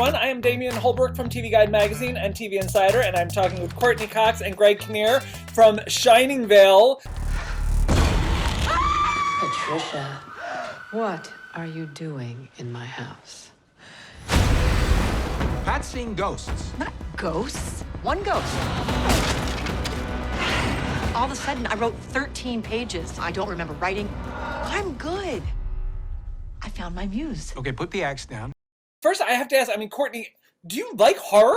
everyone. I am Damian Holbrook from TV Guide Magazine and TV Insider, and I'm talking with Courteney Cox and Greg Kinnear from Shining Vale. Patricia, what are you doing in my house? Pat's seeing ghosts. Not ghosts. One ghost. All of a sudden, I wrote 13 pages. I don't remember writing. I'm good. I found my muse. Okay, put the axe down. First, I have to ask, Courteney, do you like horror?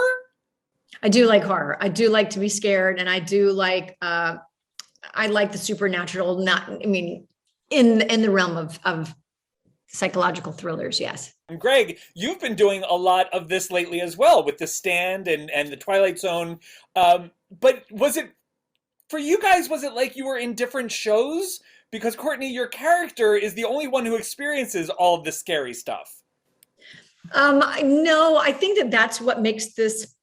I do like horror. I do like to be scared, and I do like, I like the supernatural, in the realm of psychological thrillers, yes. And Greg, you've been doing a lot of this lately as well with The Stand and The Twilight Zone. But for you guys, was it like you were in different shows? Because Courteney, your character is the only one who experiences all of the scary stuff. No, I think that's what makes this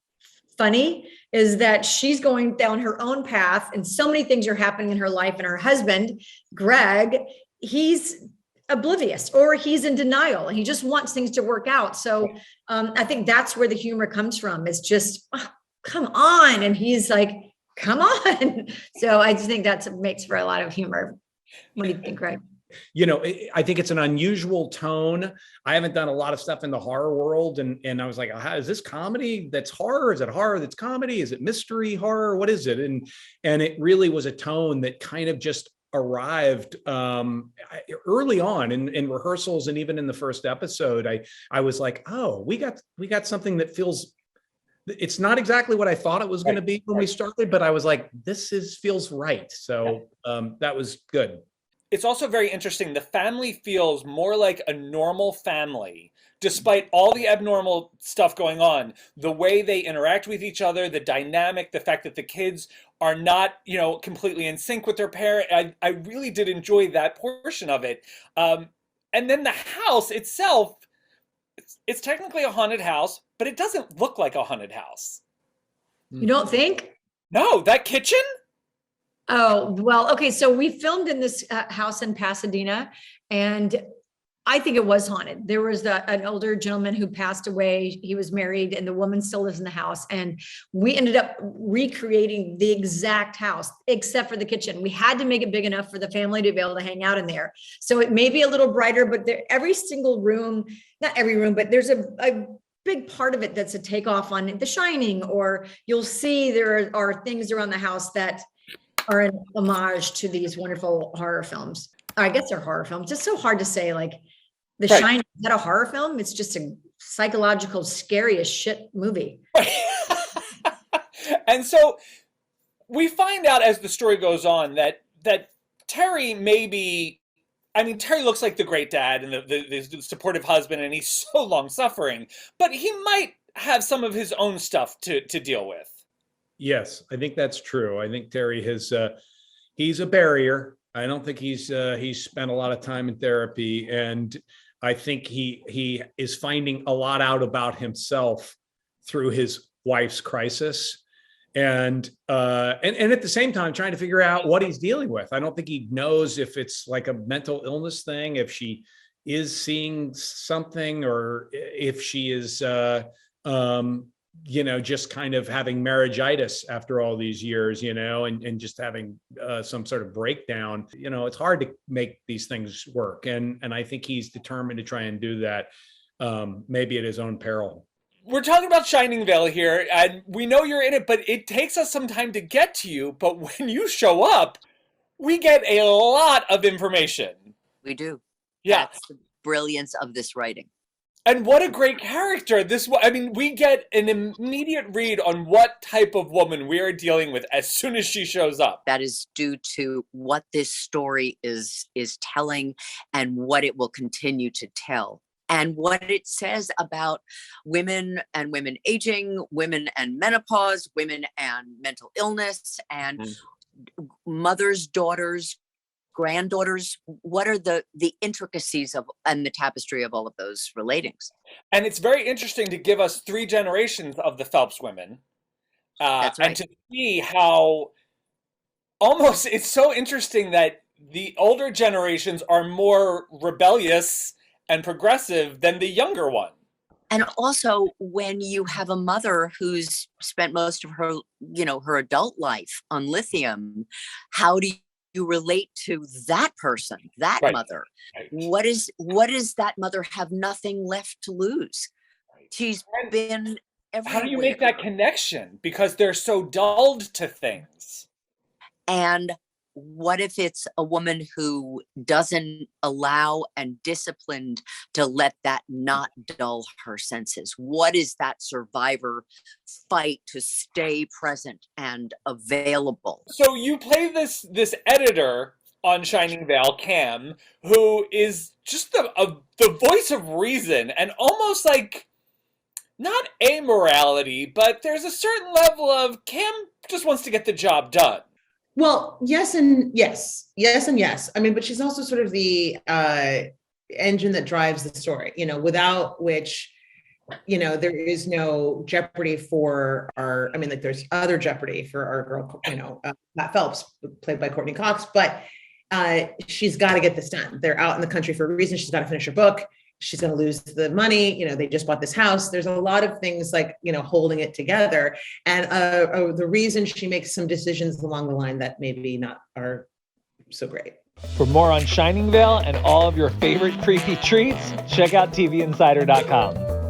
funny, is that she's going down her own path and so many things are happening in her life, and her husband, Greg, he's oblivious or he's in denial and he just wants things to work out. So I think that's where the humor comes from. It's just, oh, come on. And he's like, come on. So I just think that makes for a lot of humor. What do you think, Greg? You know, I think it's an unusual tone. I haven't done a lot of stuff in the horror world. And I was like, is this comedy that's horror? Is it horror that's comedy? Is it mystery horror? What is it? And it really was a tone that kind of just arrived early on in rehearsals. And even in the first episode, I was like, oh, we got something that feels, it's not exactly what I thought it was going to be when we started, but I was like, feels right. So that was good. It's also very interesting. The family feels more like a normal family, despite all the abnormal stuff going on. The way they interact with each other, the dynamic, the fact that the kids are not, completely in sync with their parent. I really did enjoy that portion of it. And then the house itself, it's technically a haunted house, but it doesn't look like a haunted house. You don't think? No, that kitchen? Oh, well, okay. So we filmed in this house in Pasadena, and I think it was haunted. There was an older gentleman who passed away. He was married, and the woman still lives in the house. And we ended up recreating the exact house, except for the kitchen. We had to make it big enough for the family to be able to hang out in there. So it may be a little brighter, but every single room, not every room, but there's a big part of it that's a takeoff on The Shining, or you'll see there are things around the house that are an homage to these wonderful horror films. I guess they're horror films. It's so hard to say, like, The Shining, is that a horror film? It's just a psychological, scary as shit movie. And so we find out as the story goes on that Terry Terry looks like the great dad and the supportive husband, and he's so long suffering, but he might have some of his own stuff to deal with. Yes, I think that's true. I think Terry he's a barrier. I don't think he's spent a lot of time in therapy, and I think he is finding a lot out about himself through his wife's crisis, and at the same time trying to figure out what he's dealing with. I don't think he knows if it's like a mental illness thing, if she is seeing something, or if she is just kind of having marriageitis after all these years, and just having some sort of breakdown. It's hard to make these things work. And I think he's determined to try and do that, maybe at his own peril. We're talking about Shining Vale here, and we know you're in it, but it takes us some time to get to you. But when you show up, we get a lot of information. We do. Yeah. That's the brilliance of this writing. And what a great character. We get an immediate read on what type of woman we are dealing with as soon as she shows up. That is due to what this story is telling, and what it will continue to tell, and what it says about women and women aging, women and menopause, women and mental illness, and mothers, daughters, granddaughters. What are the intricacies of and the tapestry of all of those relatings? And it's very interesting to give us 3 generations of the Phelps women. That's right. And to see how it's so interesting that the older generations are more rebellious and progressive than the younger one. And also when you have a mother who's spent most of her, her adult life on lithium, how do you relate to that person, that Right. mother? Right. What does that mother have nothing left to lose? She's been everywhere. How do you make that connection? Because they're so dulled to things. And what if it's a woman who doesn't allow and disciplined to let that not dull her senses? What is that survivor fight to stay present and available? So you play this editor on Shining Vale, Cam, who is just the voice of reason and almost like not amorality, but there's a certain level of Cam just wants to get the job done. Well, yes and yes. Yes and yes. I mean, but she's also sort of the engine that drives the story, without which, there is no jeopardy for there's other jeopardy for our girl, Matt Phelps, played by Courteney Cox, but she's got to get this done. They're out in the country for a reason. She's got to finish her book. She's going to lose the money. They just bought this house. There's a lot of things like, holding it together. And the reason she makes some decisions along the line that maybe not are so great. For more on Shining Vale and all of your favorite creepy treats, check out TVinsider.com.